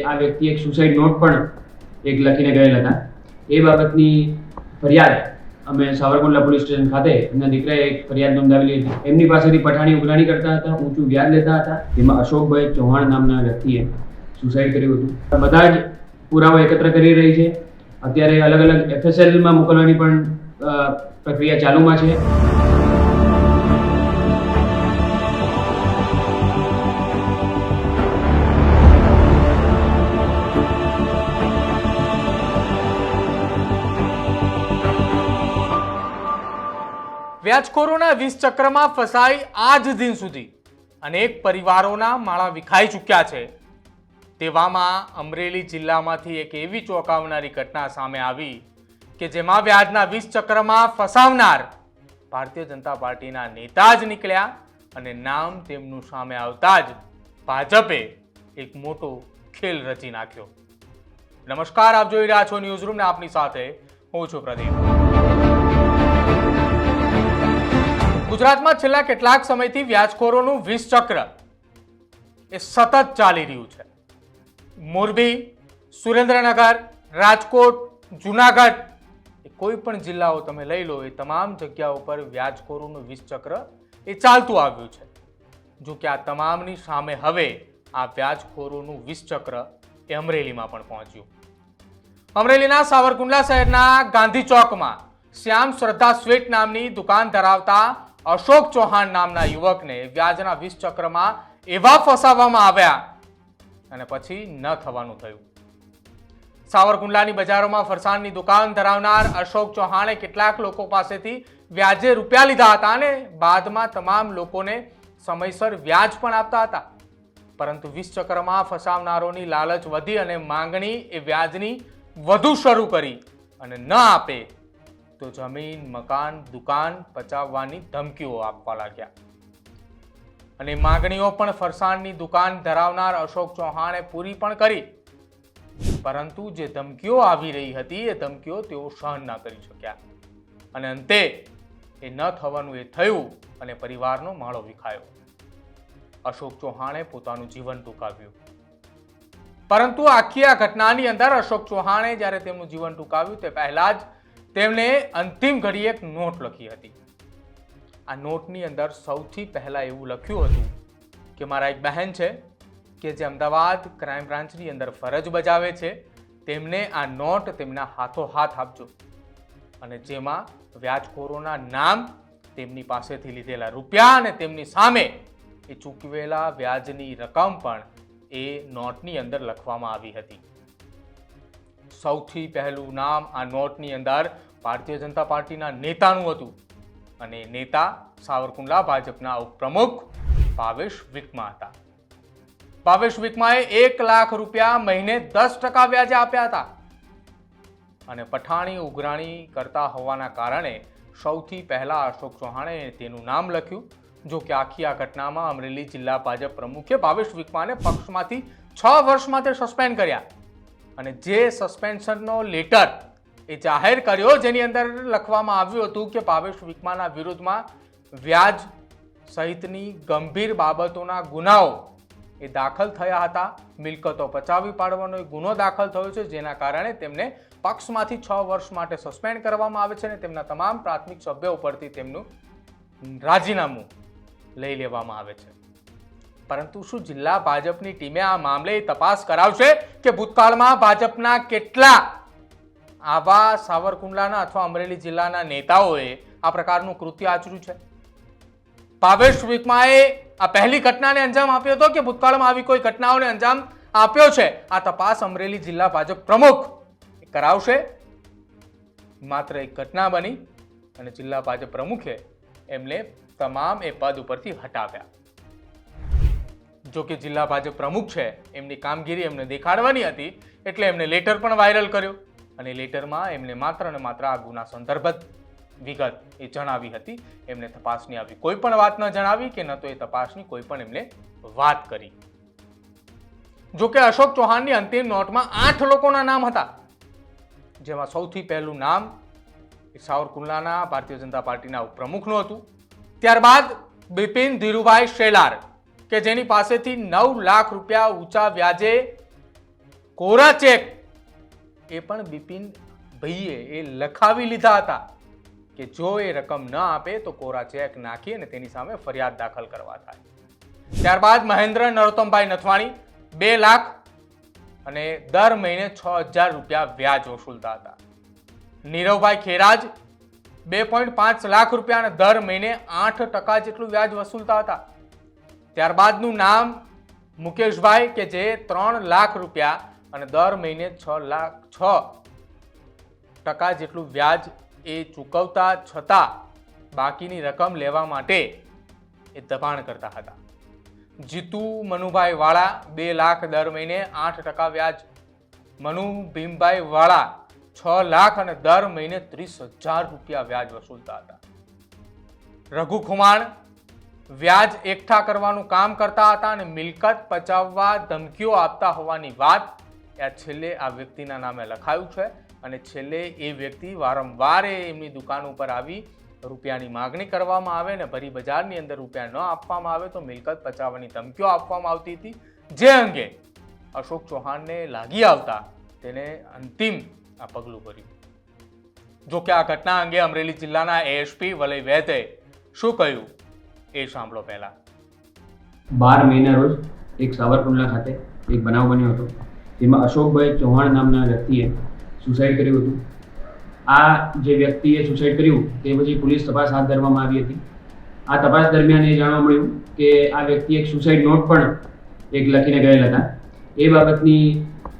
આ વ્યક્તિ એક સુસાઇડ નોટ પણ એક લખીને ગયેલ હતા. એ બાબતની ફરિયાદ અમે સાવરકુંડલા પોલીસ સ્ટેશન ખાતે એમના દીકરાએ એક ફરિયાદ નોંધાવેલી હતી. એમની પાસેથી પઠાણી ઉઘરાણી કરતા હતા, ઊંચું વ્યાજ લેતા હતા. જેમાં અશોકભાઈ ચૌહાણ નામના વ્યક્તિએ સુસાઇડ કર્યું હતું. બધા જ પુરાવા એકત્ર કરી રહી છે. અત્યારે અલગ અલગ FSLમાં મોકલવાની પણ પ્રક્રિયા ચાલુમાં છે. વ્યાજખોરોના 20 ચક્રમાં ફસાઈ આજ દિન સુધી અનેક પરિવારોના માળા વિખાઈ ચૂક્યા છે. તેવામાં અમરેલી જિલ્લામાંથી એક એવી ચોંકાવનારી ઘટના સામે આવી કે જેમાં વ્યાજના 20 ચક્રમાં ફસાવનાર ભારતીય જનતા પાર્ટીના નેતા જ નીકળ્યા અને નામ તેમનું સામે આવતા જ ભાજપે એક મોટો ખેલ રચી નાખ્યો. નમસ્કાર, આપ જોઈ રહ્યા છો ન્યૂઝરૂમ ને આપની સાથે હું છું પ્રદીપ. ગુજરાતમાં છેલ્લા કેટલાક સમયથી વ્યાજખોરોનું 20 ચક્ર એ સતત ચાલી રહ્યું છે. મોરબી, સુરેન્દ્રનગર, રાજકોટ, જુનાગઢ કોઈ પણ જિલ્લાઓ તમે લઈ લો, એ તમામ જગ્યાઓ પર વ્યાજખોરોનું 20 ચક્ર એ ચાલતું આવ્યું છે. જો કે આ તમામની સામે હવે આ વ્યાજખોરોનું 20 ચક્ર એ અમરેલીમાં પણ પહોંચ્યું. અમરેલીના સાવરકુંડલા શહેરના ગાંધી ચોકમાં શ્યામ શ્રદ્ધા સ્વીટ નામની દુકાન ધરાવતા અશોક ચૌહાણ નામના યુવકને વ્યાજના 20 ચક્રમાં એવા ફસાવવામાં આવ્યા અને પછી ન થવાનું થયું. સાવરકુંડલાની બજારોમાં ફરસાણની દુકાન ધરાવનાર અશોક ચૌહાણે કેટલાક લોકો પાસેથી વ્યાજે રૂપિયા લીધા હતા અને બાદમાં તમામ લોકોને સમયસર વ્યાજ પણ આપતા હતા. પરંતુ 20 ચક્રમાં ફસાવનારોની લાલચ વધી અને માંગણી એ વ્યાજની વધુ શરૂ કરી અને ન આપે તો જમીન, મકાન, દુકાન પચાવવાની ધમકીઓ આપવા લાગ્યા. અને માંગણીઓ પણ ફરસાણની દુકાન ધરાવનાર અશોક ચૌહાણે પૂરી પણ કરી. પરંતુ જે ધમકીઓ આવી રહી હતી એ ધમકીઓ તેઓ સહન ના કરી શક્યા અને અંતે એ ન થવાનું એ થયું અને પરિવારનો માળો વિખાયો. અશોક ચૌહાણે પોતાનું જીવન ટૂંકાવ્યું. પરંતુ આખી આ ઘટનાની અંદર અશોક ચૌહાણે જ્યારે તેમનું જીવન ટૂંકાવ્યું તે પહેલા જ તેમણે અંતિમ ઘડીએ એક નોટ લખી હતી. આ નોટની અંદર સૌથી પહેલા એવું લખ્યું હતું કે મારા એક બહેન છે કે જે અમદાવાદ ક્રાઇમ બ્રાન્ચની અંદર ફરજ બજાવે છે, તેમને આ નોટ તેમના હાથોહાથ આપજો. અને જેમાં વ્યાજખોરોના નામ, તેમની પાસેથી લીધેલા રૂપિયા અને તેમની સામે એ ચૂકવેલા વ્યાજની રકમ પણ એ નોટની અંદર લખવામાં આવી હતી. સૌથી પહેલું નામ આ નોટની અંદર ભારતીય જનતા પાર્ટીના નેતાનું હતું અને નેતા સાવરકુંડલા ભાજપના ઉપપ્રમુખ ભાવેશ વિકમા હતા. ભાવેશ વિકમાએ 1 લાખ રૂપિયા મહિને 10% વ્યાજે આપ્યા હતા અને પઠાણી ઉઘરાણી કરતા હોવાના કારણે સૌથી પહેલા અશોક ચૌહાણે તેનું નામ લખ્યું. જો કે આખી આ ઘટનામાં અમરેલી જિલ્લા ભાજપ પ્રમુખે ભાવેશ વિકમાને પક્ષમાંથી 6 વર્ષ માટે સસ્પેન્ડ કર્યા અને જે સસ્પેન્શનનો લેટર એ જાહેર કર્યો, જેની અંદર લખવામાં આવ્યું હતું કે ભાવેશ વિકમાના વિરુદ્ધમાં વ્યાજ સહિતની ગંભીર બાબતોના ગુનાઓ એ દાખલ થયા હતા. મિલકતો પચાવી પાડવાનો ગુનો દાખલ થયો છે, જેના કારણે તેમને પક્ષમાંથી 6 વર્ષ માટે સસ્પેન્ડ કરવામાં આવે છે અને તેમના તમામ પ્રાથમિક સભ્યો ઉપરથી તેમનું રાજીનામું લઈ લેવામાં આવે છે. પરંતુ શું જિલ્લા ભાજપની ટીમે આ મામલે તપાસ કરાવશે કે ભૂતકાળમાં ભાજપના કેટલા આવા સાવરકુંડલાના અથવા અમરેલી જિલ્લાના નેતાઓએ આ પ્રકારનું કૃત્ય આચર્યું છે? ભાવેશ વિકમાએ આ પહેલી ઘટનાને અંજામ આપ્યો હતો કે ભૂતકાળમાં આવી કોઈ ઘટનાઓને અંજામ આપ્યો છે? આ તપાસ અમરેલી જિલ્લા ભાજપ પ્રમુખ કરાવશે. માત્ર એક ઘટના બની અને જિલ્લા ભાજપ પ્રમુખે એમને તમામ એ પદ ઉપરથી હટાવ્યા. જો કે જિલ્લા ભાજપ પ્રમુખ છે, એમની કામગીરી એમને દેખાડવાની હતી એટલે એમને લેટર પણ વાયરલ કર્યો અને લેટરમાં એમને માત્ર ને માત્ર આ ગુના સંદર્ભત વિગત એ જણાવી હતી. એમને તપાસની આવી કોઈ પણ વાત ન જણાવી કે ન તો એ તપાસની કોઈ પણ એમને વાત કરી. જો કે અશોક ચૌહાણની અંતિમ નોટમાં 8 લોકોના નામ હતા, જેમાં સૌથી પહેલું નામ સાવરકુંડલાના ભારતીય જનતા પાર્ટીના ઉપપ્રમુખનું હતું. ત્યારબાદ બિપિન ધીરુભાઈ શેલાર કે જેની પાસેથી 9 લાખ રૂપિયા ઊંચા વ્યાજે કોરા ચેક એ પણ બિપિન ભાઈએ એ લખાવી લીધા હતા કે જો એ રકમ ન આપે તો કોરા ચેક નાખી અને તેની સામે ફરિયાદ દાખલ કરવા થાય. ત્યારબાદ મહેન્દ્ર નરોત્તમભાઈ નથવાણી 2 લાખ અને દર મહિને 6,000 રૂપિયા વ્યાજ વસૂલતા હતા. નીરવભાઈ ખેરાજ 2.5 લાખ રૂપિયા અને દર મહિને 8% જેટલું વ્યાજ વસૂલતા હતા. ત્યારબાદનું નામ મુકેશભાઈ કે જે 3 લાખ રૂપિયા અને દર મહિને 6% જેટલું વ્યાજ એ ચૂકવતા છતાં બાકીની રકમ લેવા માટે એ દબાણ કરતા હતા. જીતુ મનુભાઈ વાળા 2 લાખ દર મહિને 8% વ્યાજ. મનુ ભીમભાઈ વાળા 6 લાખ અને દર મહિને 30,000 રૂપિયા વ્યાજ વસૂલતા હતા. રઘુ ખુમાણ વ્યાજ એકઠા કરવાનું કામ કરતા હતા અને મિલકત પચાવવા ધમકીઓ આપતા હોવાની વાત આ છેલ્લે આ વ્યક્તિના નામે લખાયું છે. અને છેલ્લે એ વ્યક્તિ વારંવાર એમની દુકાન ઉપર આવી રૂપિયાની માગણી કરવામાં આવે અને ભરી બજારની અંદર રૂપિયા ન આપવામાં આવે તો મિલકત પચાવવાની ધમકીઓ આપવામાં આવતી હતી, જે અંગે અશોક ચૌહાણને લાગી આવતા તેને અંતિમ આ પગલું ભર્યું. જો કે આ ઘટના અંગે અમરેલી જિલ્લાના એએસપી વલય વૈદે શું કહ્યું એ સાંભળો. પહેલા 12 મેના રોજ એક સાવરકુંડલા ખાતે એક બનાવ બન્યો હતો, જેમાં અશોકભાઈ ચૌહાણ નામના વ્યક્તિએ સુસાઇડ કર્યું હતું. આ જે વ્યક્તિએ સુસાઇડ કર્યું તે પછી પોલીસ તપાસ હાથ ધરવામાં આવી હતી. આ તપાસ દરમિયાન એ જાણવા મળ્યું કે આ વ્યક્તિ એક સુસાઇડ નોટ પણ એક લખીને ગયેલ હતા. એ બાબતની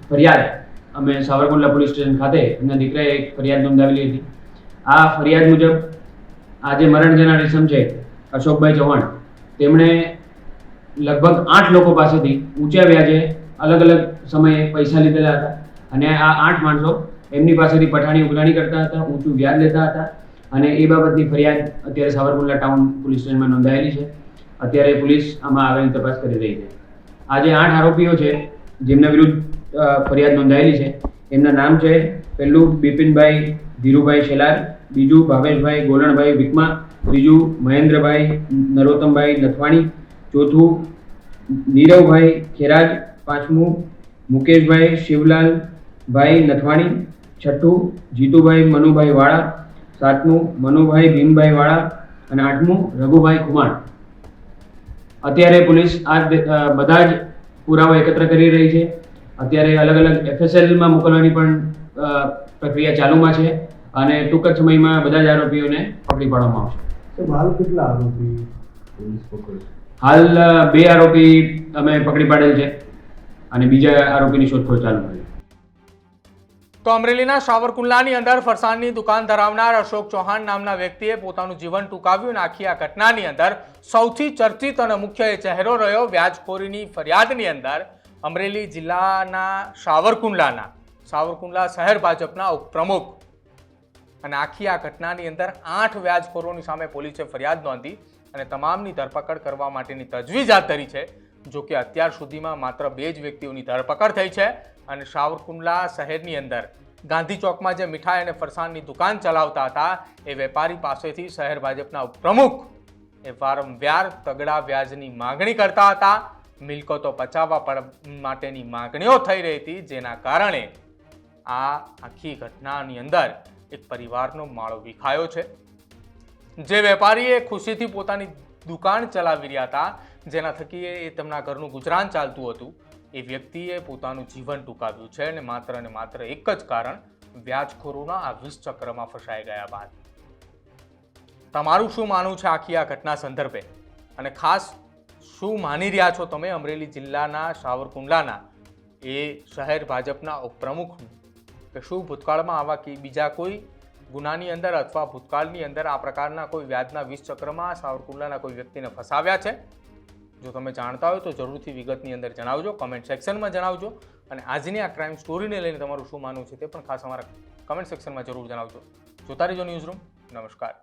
ફરિયાદ અમે સાવરકુંડલા પોલીસ સ્ટેશન ખાતે એમના દીકરાએ એક ફરિયાદ નોંધાવેલી હતી. આ ફરિયાદ મુજબ આ જે મરણ જનાર ઇસમ છે અશોકભાઈ ચૌહાણ, તેમણે લગભગ 8 લોકો પાસેથી ઊંચા વ્યાજે અલગ અલગ સમયે પૈસા લીધેલા હતા અને આ 8 માણસો એમની પાસેથી પઠાણી ઉઘરાણી કરતા હતા, ઊંચું વ્યાજ લેતા હતા અને એ બાબતની ફરિયાદ અત્યારે સાવરકુંડલા ટાઉન પોલીસ સ્ટેશનમાં નોંધાયેલી છે. અત્યારે પોલીસ આમાં આગળની તપાસ કરી રહી છે. આ જે 8 આરોપીઓ છે જેમના વિરુદ્ધ ફરિયાદ નોંધાયેલી છે એમના નામ છે: પહેલું બિપિનભાઈ ધીરુભાઈ શેલાર, બીજું ભાવેશભાઈ ગોલણભાઈ વિકમા, ત્રીજું મહેન્દ્રભાઈ નરોત્તમભાઈ નથવાણી, ચોથું નીરવભાઈ ખેરાજ, પાંચમું મુકેશભાઈ શિવલાલભાઈ નથવાણી, છઠ્ઠું જીતુભાઈ મનુભાઈ વાળા, સાતમું મનુભાઈ ભીમભાઈ વાળા અને આઠમું રઘુભાઈ ખુમાણ. અત્યારે પોલીસ આ બધા જ પુરાવા એકત્ર કરી રહી છે. અત્યારે અલગ અલગ FSL માં મોકલવાની પણ પ્રક્રિયા ચાલુમાં છે અને ટૂંક જ સમયમાં બધા જ આરોપીઓને પકડી પાડવામાં આવશે. હાલ કેટલા આરોપી પોલીસ પકડે છે? હાલ 2 આરોપી અમે પકડી પાડેલ છે અને બીજા આરોપીની શોધખોળ ચાલુ છે. તો અમરેલીના સાવરકુંડલાની અંદર ફરસાણની દુકાન ધરાવનાર અશોક ચૌહાણ નામના વ્યક્તિએ પોતાનું જીવન ટૂંકાવ્યું અને આખી આ ઘટનાની અંદર સૌથી ચર્ચિત અને મુખ્ય એ ચહેરો રહ્યો વ્યાજખોરીની ફરિયાદની અંદર અમરેલી જિલ્લાના સાવરકુંડલા શહેર ભાજપના ઉપપ્રમુખ. અને આખી આ ઘટનાની અંદર 8 વ્યાજખોરોની સામે પોલીસે ફરિયાદ નોંધી અને તમામની ધરપકડ કરવા માટેની તજવીજ હાથ ધરી છે. જો કે અત્યાર સુધીમાં માત્ર 2 જ વ્યક્તિઓની ધરપકડ થઈ છે અને સાવરકુંડલા શહેરની અંદર ગાંધી ચોકમાં જે મીઠાઈ અને ફરસાણની દુકાન ચલાવતા હતા એ વેપારી પાસેથી શહેર ભાજપના ઉપપ્રમુખ એ વારંવાર તગડા વ્યાજની માગણી કરતા હતા. મિલકતો પચાવવા માટેની માગણીઓ થઈ રહી હતી, જેના કારણે આ આખી ઘટનાની અંદર એક પરિવારનો માળો વિખાયો છે. જે વેપારીએ ખુશીથી પોતાની દુકાન ચલાવી રહ્યા હતા, જેના થકી એ તેમના ઘરનું ગુજરાન ચાલતું હતું, એ વ્યક્તિએ પોતાનું જીવન ટૂંકાવ્યું છે અને માત્ર એક જ કારણ વ્યાજખોરોના આ વિષ ચક્રમાં ફસાઈ ગયા બાદ. તમારું શું માનવું છે આખી આ ઘટના સંદર્ભે અને ખાસ શું માની રહ્યા છો તમે અમરેલી જિલ્લાના સાવરકુંડલાના એ શહેર ભાજપના ઉપપ્રમુખનું? કે શું ભૂતકાળમાં આવા કે બીજા કોઈ ગુનાની અંદર અથવા ભૂતકાળની અંદર આ પ્રકારના કોઈ વ્યાજના વિષ ચક્રમાં સાવરકુંડલાના કોઈ વ્યક્તિને ફસાવ્યા છે? જો તમે જાણતા હોય તો જરૂરથી વિગતની અંદર જણાવજો, કમેન્ટ સેક્શનમાં જણાવજો અને આજની આ ક્રાઇમ સ્ટોરીને લઈને તમારું શું માનવું છે તે પણ ખાસ અમારા કમેન્ટ સેક્શનમાં જરૂર જણાવજો. જોતા રહેજો ન્યૂઝ રૂમ. નમસ્કાર.